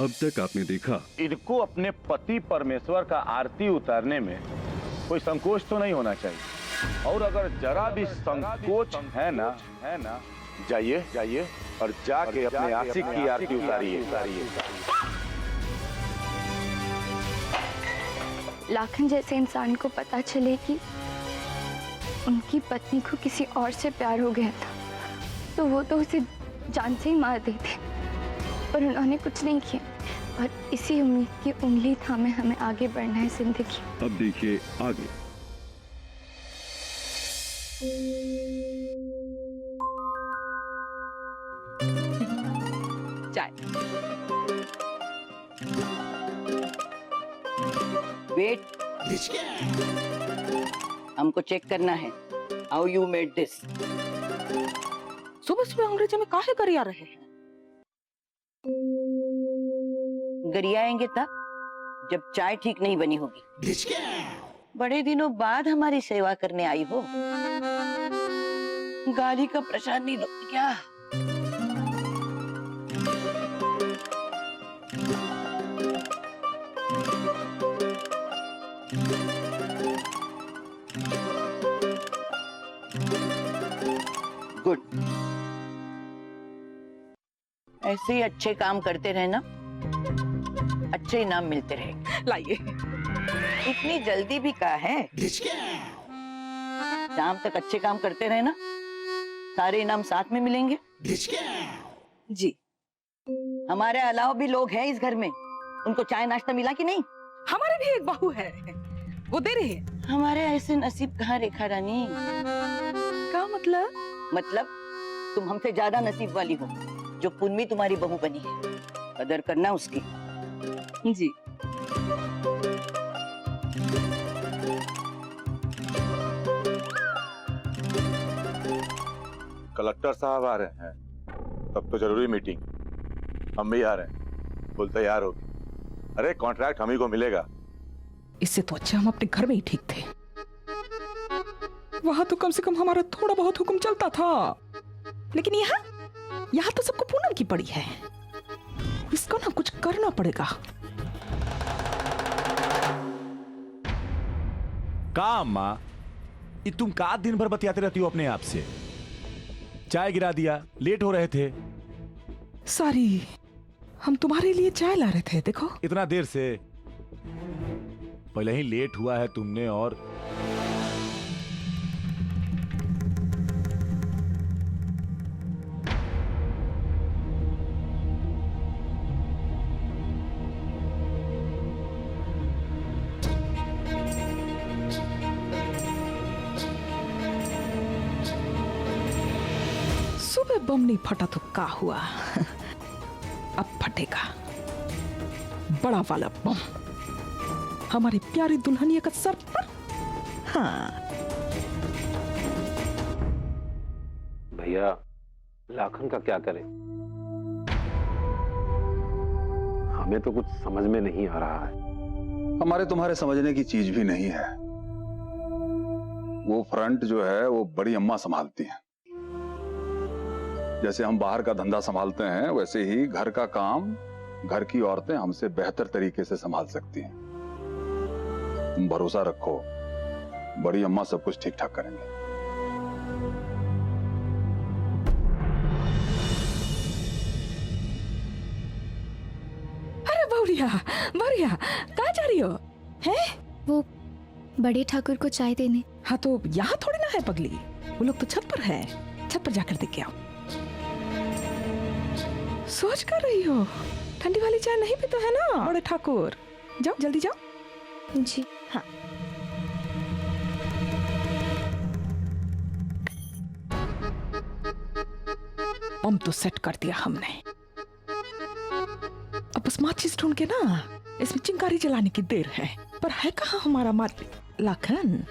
अब तक आपने देखा, इनको अपने पति परमेश्वर का आरती उतारने में कोई संकोच तो नहीं होना चाहिए, और अगर जरा भी संकोच है ना, जाइए जाइए और जाके अपने आशिक की आरती उतारिए। लाखन जैसे इंसान को पता चले कि उनकी पत्नी को किसी और से प्यार हो गया था, तो वो तो उसे जान से ही मार देते, पर उन्होंने कुछ नहीं किया। और इसी उम्मीद की उंगली थामे हमें आगे बढ़ना है जिंदगी। अब देखिए आगे। चाय। वेट, हमको चेक करना है हाउ यू मेड दिस। सुबह सुबह अंग्रेजी में काहे गरिया रहे हैं? गरियाएंगे तब जब चाय ठीक नहीं बनी होगी। बड़े दिनों बाद हमारी सेवा करने आई हो, गाली का प्रसाद नहीं लो क्या? गुड, ऐसे ही अच्छे काम करते रहना, अच्छे इनाम मिलते रहेंगे। लाइए। इतनी जल्दी भी कहा है? शाम तक अच्छे काम करते रहना, सारे इनाम साथ में मिलेंगे। जी। हमारे अलावा भी लोग हैं इस घर में, उनको चाय नाश्ता मिला कि नहीं? हमारे भी एक बहू है, वो दे रही है। हमारे ऐसे नसीब कहाँ रेखा रानी? क्या मतलब? मतलब तुम हमसे ज्यादा नसीब वाली हो, जो पुन्नी तुम्हारी बहू बनी है। कदर करना उसकी। जी। कलेक्टर साहब आ रहे हैं, तब तो जरूरी मीटिंग। हम भी आ रहे हैं, बोल तैयार होगी। अरे कॉन्ट्रैक्ट हम ही को मिलेगा। इससे तो अच्छा हम अपने घर में ही ठीक थे। वहां तो कम से कम हमारा थोड़ा बहुत हुक्म चलता था, लेकिन यहाँ तो सबको पूनम की पड़ी है। इसको ना कुछ करना पड़ेगा। का अम्मा, ये तुम का दिन भर बतियाते रहती हो अपने आप से? चाय गिरा दिया, लेट हो रहे थे। सॉरी, हम तुम्हारे लिए चाय ला रहे थे। देखो इतना देर से, पहले ही लेट हुआ है तुमने। और सुबह बम नहीं फटा तो क्या हुआ? अब फटेगा बड़ा वाला बम, हमारी प्यारी दुल्हनिया का सर पर। हाँ भैया, लाखन का क्या करें? हमें तो कुछ समझ में नहीं आ रहा है। हमारे तुम्हारे समझने की चीज भी नहीं है। वो फ्रंट जो है वो बड़ी अम्मा संभालती हैं। जैसे हम बाहर का धंधा संभालते हैं, वैसे ही घर का काम घर की औरतें हमसे बेहतर तरीके से संभाल सकती हैं। तुम भरोसा रखो, बड़ी अम्मा सब कुछ ठीक ठाक करेंगे। अरे बढ़िया बढ़िया, कहाँ जा रही हो? हैं? वो बड़े ठाकुर को चाय देने। हाँ तो यहाँ थोड़ी ना है पगली, वो लोग तो छत पर है। छत पर जाकर देख के आओ। सोच कर रही हो ठंडी वाली चाय नहीं पीते है ना बड़े ठाकुर? जाओ जल्दी जाओ। जी हाँ। बम तो सेट कर दिया हमने, अब बस माचिस ढूंढ के ना इसमें चिंगारी जलाने की देर है। पर है कहाँ हमारा लाखन?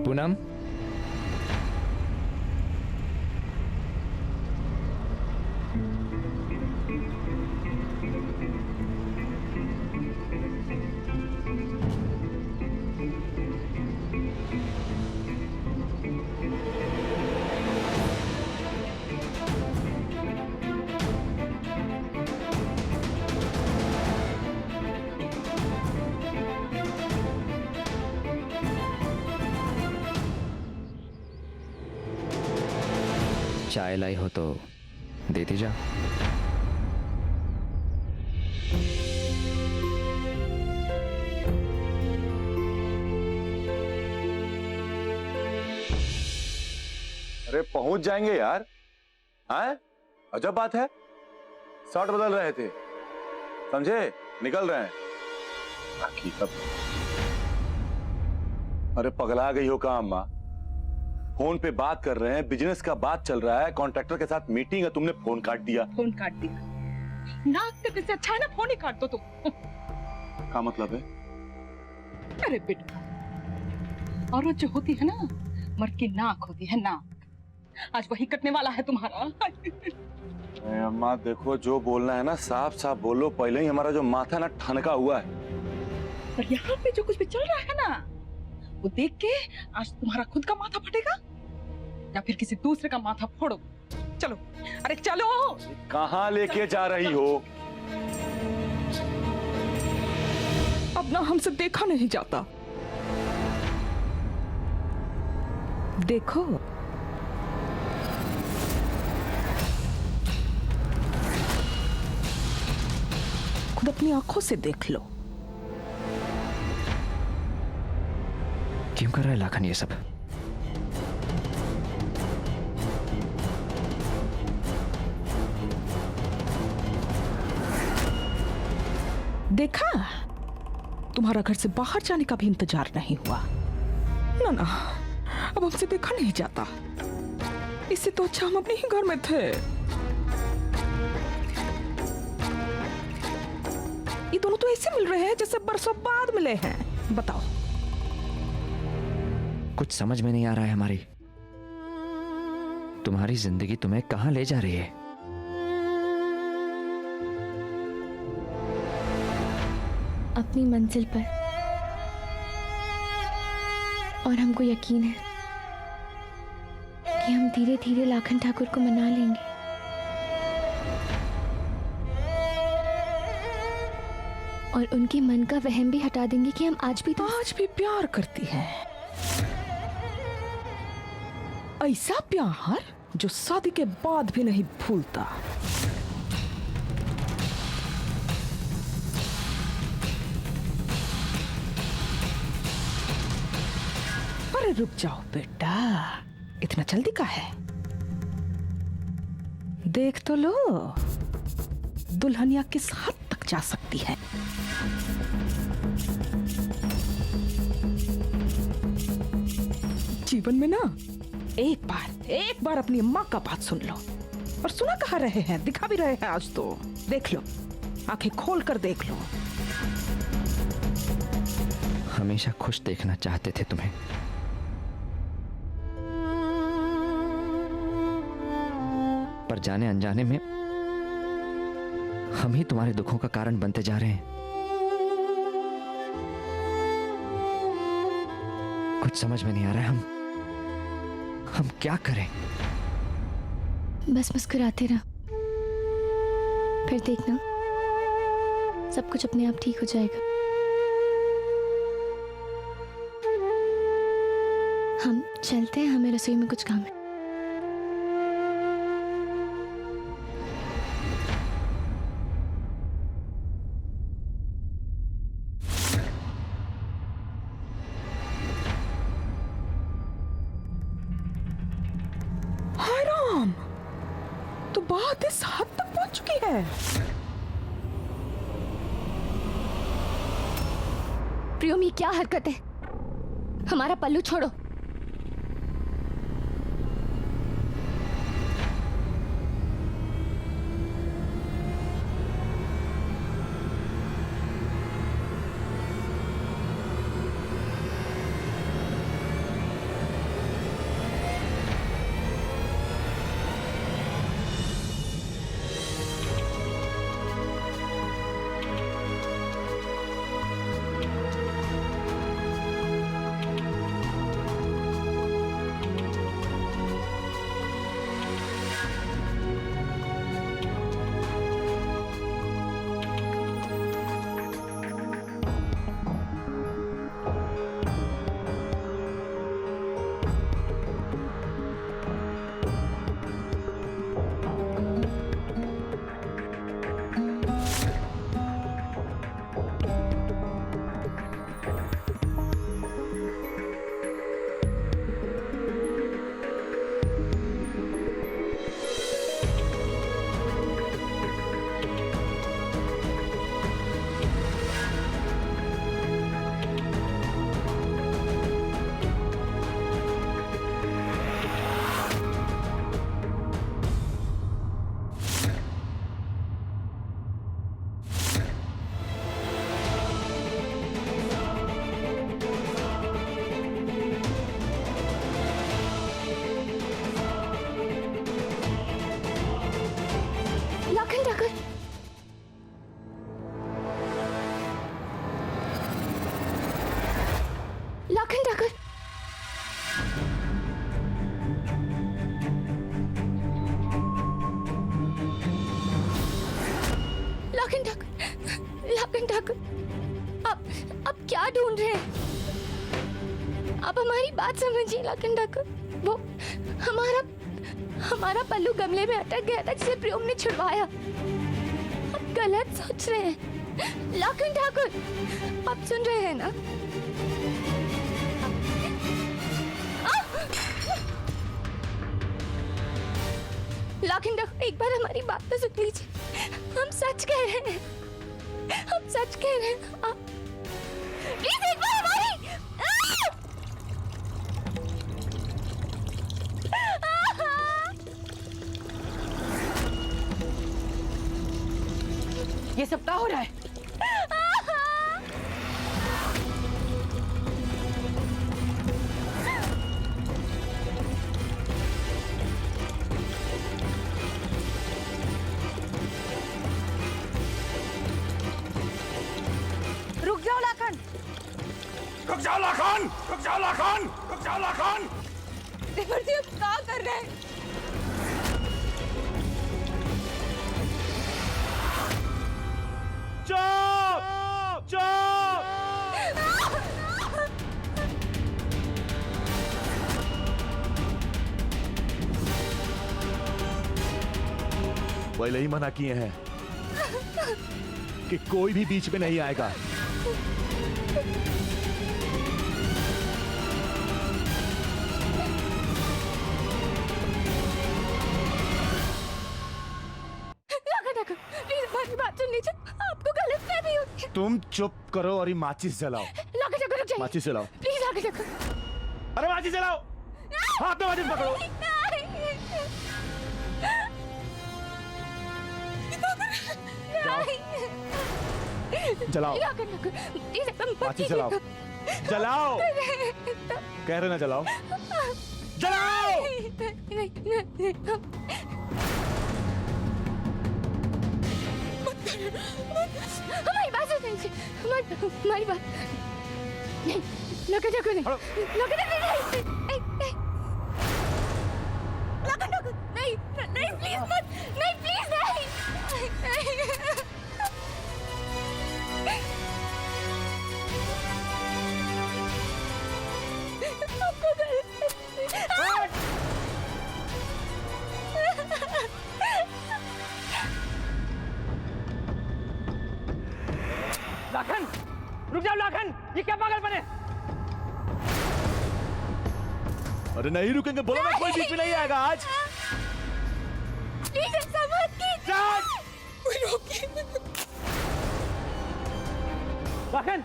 पूनम, चाय लाई हो तो देती जा। अरे पहुंच जाएंगे यार। हैं? अजब बात है, शर्ट बदल रहे थे, समझे? निकल रहे हैं। बाकी तब अरे पगला गई हो का अम्मा? फोन पे बात कर रहे हैं, बिजनेस का बात चल रहा है, कॉन्ट्रैक्टर के साथ मीटिंग है, तुमने फोन काट दिया। फोन काट दिया? नाक करने से अच्छा है ना फोन ही काट दो तुम। क्या मतलब है? अरे बेटा, औरत जो होती है ना, मर्द की नाक होती है, नाक। आज वही कटने वाला है तुम्हारा। अरे अम्मा देखो, जो बोलना है ना साफ साफ बोलो, पहले ही हमारा जो माथा ना ठनका हुआ है। पर यहाँ पे जो कुछ भी चल रहा है ना, वो देख के आज तुम्हारा खुद का माथा फटेगा या फिर किसी दूसरे का माथा फोड़ो। चलो, अरे चलो। कहाँ लेके जा रही हो? अब ना हमसे देखा नहीं जाता। देखो, खुद अपनी आंखों से देख लो। क्यों कर रहा है लाखन ये सब? देखा, तुम्हारा घर से बाहर जाने का भी इंतजार नहीं हुआ ना। ना, अब हमसे देखा नहीं जाता। इससे तो अच्छा हम अपने ही घर में थे। ये दोनों तो ऐसे मिल रहे हैं जैसे बरसों बाद मिले हैं। बताओ, कुछ समझ में नहीं आ रहा है। हमारी तुम्हारी जिंदगी तुम्हें कहां ले जा रही है? अपनी मंजिल पर। और हमको यकीन है कि हम धीरे धीरे लाखन ठाकुर को मना लेंगे। और उनके मन का वहम भी हटा देंगे कि हम आज भी प्यार करती हैं। ऐसा प्यार जो शादी के बाद भी नहीं भूलता। अरे रुक जाओ बेटा, इतना जल्दी का है? देख तो लो, दुल्हनिया किस हद तक जा सकती है। जीवन में ना एक बार अपनी अम्मा का बात सुन लो। और सुना कहाँ रहे हैं, दिखा भी रहे हैं आज तो। देख लो, आंखें खोल कर देख लो। हमेशा खुश देखना चाहते थे तुम्हें। पर जाने अनजाने में हम ही तुम्हारे दुखों का कारण बनते जा रहे हैं। कुछ समझ में नहीं आ रहा है, हम क्या करें? बस मुस्कुराते रहो, फिर देखना सब कुछ अपने आप ठीक हो जाएगा। हम चलते हैं, हमें रसोई में कुछ काम है। तो बात इस हद तक पहुंच चुकी है। प्रियम, ये क्या हरकत है? हमारा पल्लू छोड़ो। लाखन ठाकुर, आप क्या ढूंढ रहे हैं? आप हमारी बात समझिए लाखन ठाकुर। वो हमारा पल्लू गमले में अटक गया था जिसे प्रयोग ने छुड़वाया। आप गलत सोच रहे हैं लाखन ठाकुर। आप सुन रहे हैं ना? लाखन ठाकुर, एक बार हमारी बात तो सुन लीजिए। हम सच कह रहे हैं, हम सच कह रहे हैं। आप प्लीज एक बार हमारी ये सब क्या हो रहा है? रुक जाओ लाखन। रुक जाओ लाखन, रुक जाओ लाखन, रुक जाओ लाखन। देवर जी अब क्या कर रहे हैं? चुप चुप। पहले ही मना किए हैं कि कोई भी बीच में नहीं आएगा। प्लीज हमारी बात सुन लीजिए। आपको गलतफहमी होती है। तुम चुप करो और ये माचिस जलाओ। लाखन ठाकुर रुक जाइए। माचिस जलाओ। प्लीज लाखन ठाकुर। अरे माचिस जलाओ, हाथ में माचिस पकड़ो। जलाओ माचिस, जलाओ जलाओ। कह रहे ना जलाओ, जलाओ। हमारी बात सुन लीजिए। हमारी बात नहीं। लाखन ठाकुर नहीं, लाखन ठाकुर नहीं, लाखन ठाकुर नहीं, नहीं प्लीज मत, नहीं प्लीज नहीं। आपको लाखन, रुक जाओ लाखन, ये क्या पागलपन है? अरे नहीं रुकेंगे, बोलो ना कोई बीच में नहीं आएगा आज। प्लीज ऐसा मत कीजिए। रोकिए। लाखन,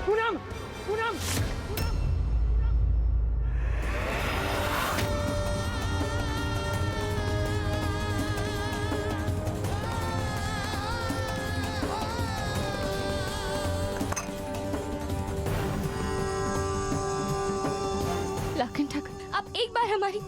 पूनम, पूनम। लाखन ठाकुर, आप एक बार हमारी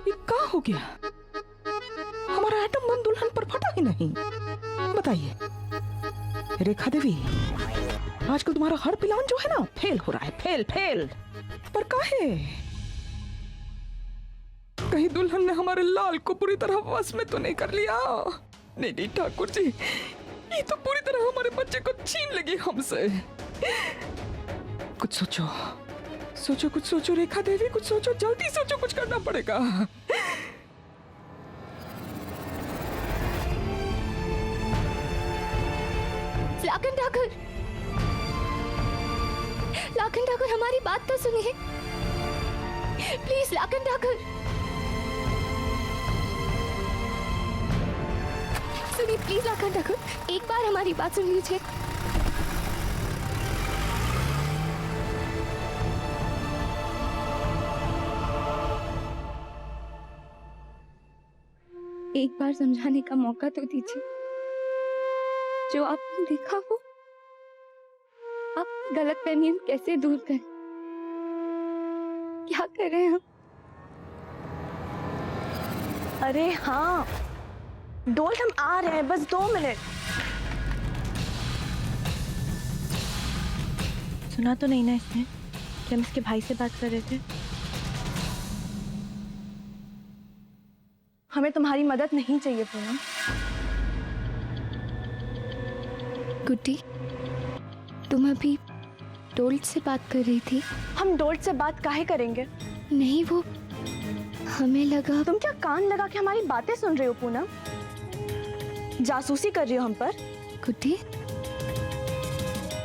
ये क्या हो गया? हमारा एटम बम दुल्हन पर फटा ही नहीं। बताइए रेखा देवी, आजकल तुम्हारा हर प्लान जो है ना फेल हो रहा है। Fail fail. पर काहे? कहीं दुल्हन ने हमारे लाल को पूरी तरह वश में तो नहीं कर लिया? नहीं नहीं ठाकुर जी, ये तो पूरी तरह हमारे बच्चे को छीन लेगी हमसे। कुछ सोचो, सोचो, कुछ सोचो रेखा देवी, कुछ सोचो, जल्दी सोचो, कुछ करना पड़ेगा। लाखन ठाकुर, लाखन ठाकुर हमारी बात तो सुनिए प्लीज। लाखन ठाकुर सुनिए प्लीज। लाखन ठाकुर एक बार हमारी बात सुन लीजिए। एक बार समझाने का मौका तो दीजिए। जो आपने देखा वो आप गलतफहमी कैसे दूर करें? क्या कर रहे हैं हम? अरे हाँ डोल्ट, हम आ रहे हैं, बस 2 मिनट। सुना तो नहीं ना इसने कि हम इसके भाई से बात कर रहे थे? हमें तुम्हारी मदद नहीं चाहिए पूनम। गुड्डी, तुम अभी डोल्ट से बात कर रही थी? हम डोल्ट से बात काहे करेंगे? नहीं, वो हमें लगा। तुम क्या कान लगा के हमारी बातें सुन रहे हो पूनम? जासूसी कर रही हो हम पर? गुड्डी,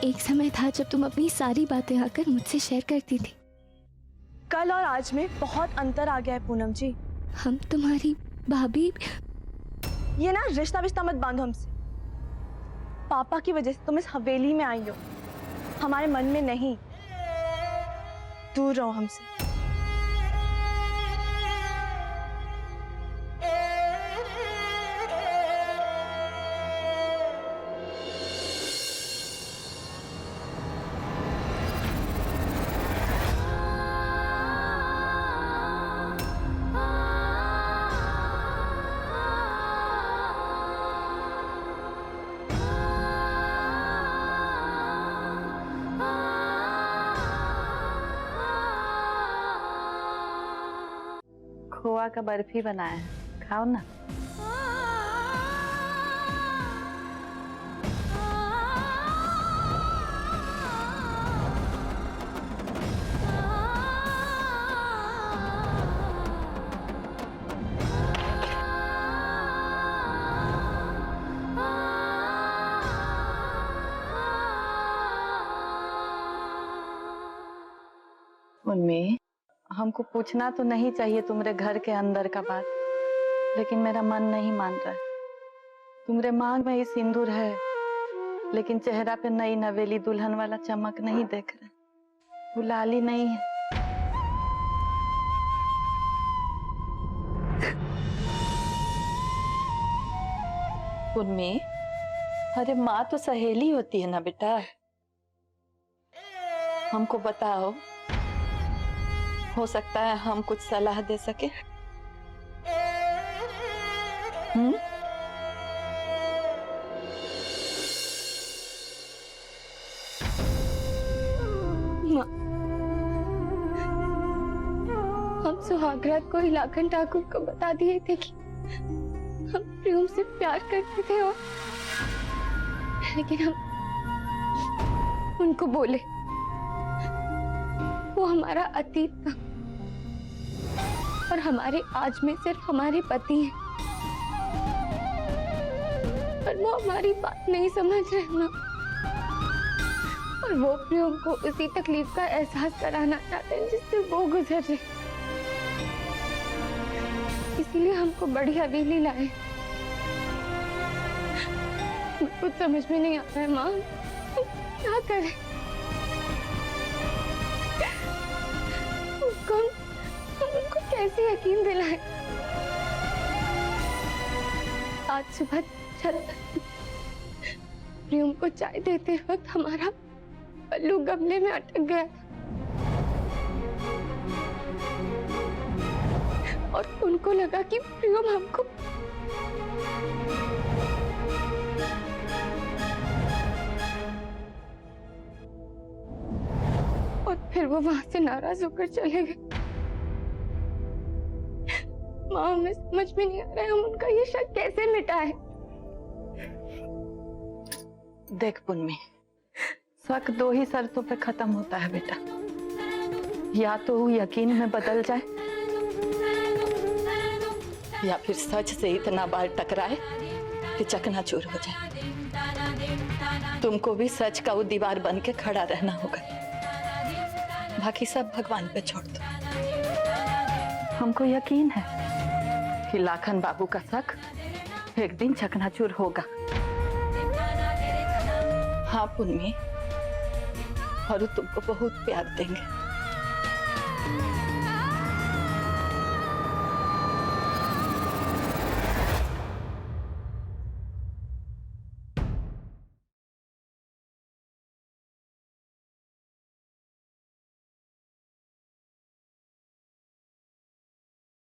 एक समय था जब तुम अपनी सारी बातें आकर मुझसे शेयर करती थी। कल और आज में बहुत अंतर आ गया है पूनम जी। हम तुम्हारी भाभी। ये ना रिश्ता विश्ता मत बांधो हमसे। पापा की वजह से तुम इस हवेली में आई हो, हमारे मन में नहीं। दूर रहो हमसे। खोआ का बर्फी बनाया है, खाओ ना। उनमें हमको पूछना तो नहीं चाहिए तुम्हारे घर के अंदर का बात, लेकिन मेरा मन नहीं मान रहा है। तुम्हारे मांग में ही सिंदूर है, लेकिन चेहरा पे नई नवेली दुल्हन वाला चमक नहीं देख रहे। वो लाली नहीं है। उनमें अरे माँ तो सहेली होती है ना बेटा। हमको बताओ, हो सकता है हम कुछ सलाह दे सके। माँ, हम सुहागरात को इलाकन ठाकुर को बता दिए थे कि हम प्रियम से प्यार करते थे, और लेकिन हम उनको बोले वो हमारा अतीत था और हमारे आज में सिर्फ हमारे पति हैं। पर वो हमारी बात नहीं समझ रहे ना, और वो प्रियम को उसी तकलीफ का एहसास कराना चाहते हैं जिससे वो गुजर रहे। इसीलिए हमको बड़ी हवेली लाए। कुछ समझ में नहीं आता है माँ, क्या करें? उनको कैसे यकीन दिलाए? आज सुबह छत प्रियम को चाय देते वक्त हमारा पल्लू गमले में अटक गया था, और उनको लगा कि प्रियम हमको और फिर वो वहां से नाराज होकर चले गए। माँ, हमें समझ में नहीं आ रहा है हम उनका ये शक कैसे मिटाएं। देख पुन्नी, शक 2 ही शर्तों पे खत्म होता है बेटा। या तो वो यकीन में बदल जाए, या फिर सच से इतना बार टकराए कि चकनाचूर हो जाए। तुमको भी सच का वो दीवार बन के खड़ा रहना होगा। बाकी सब भगवान पे छोड़ दो। हमको यकीन है कि लाखन बाबू का शक एक दिन चकनाचूर होगा। हाँ पुन्नी, और तुमको बहुत प्यार देंगे।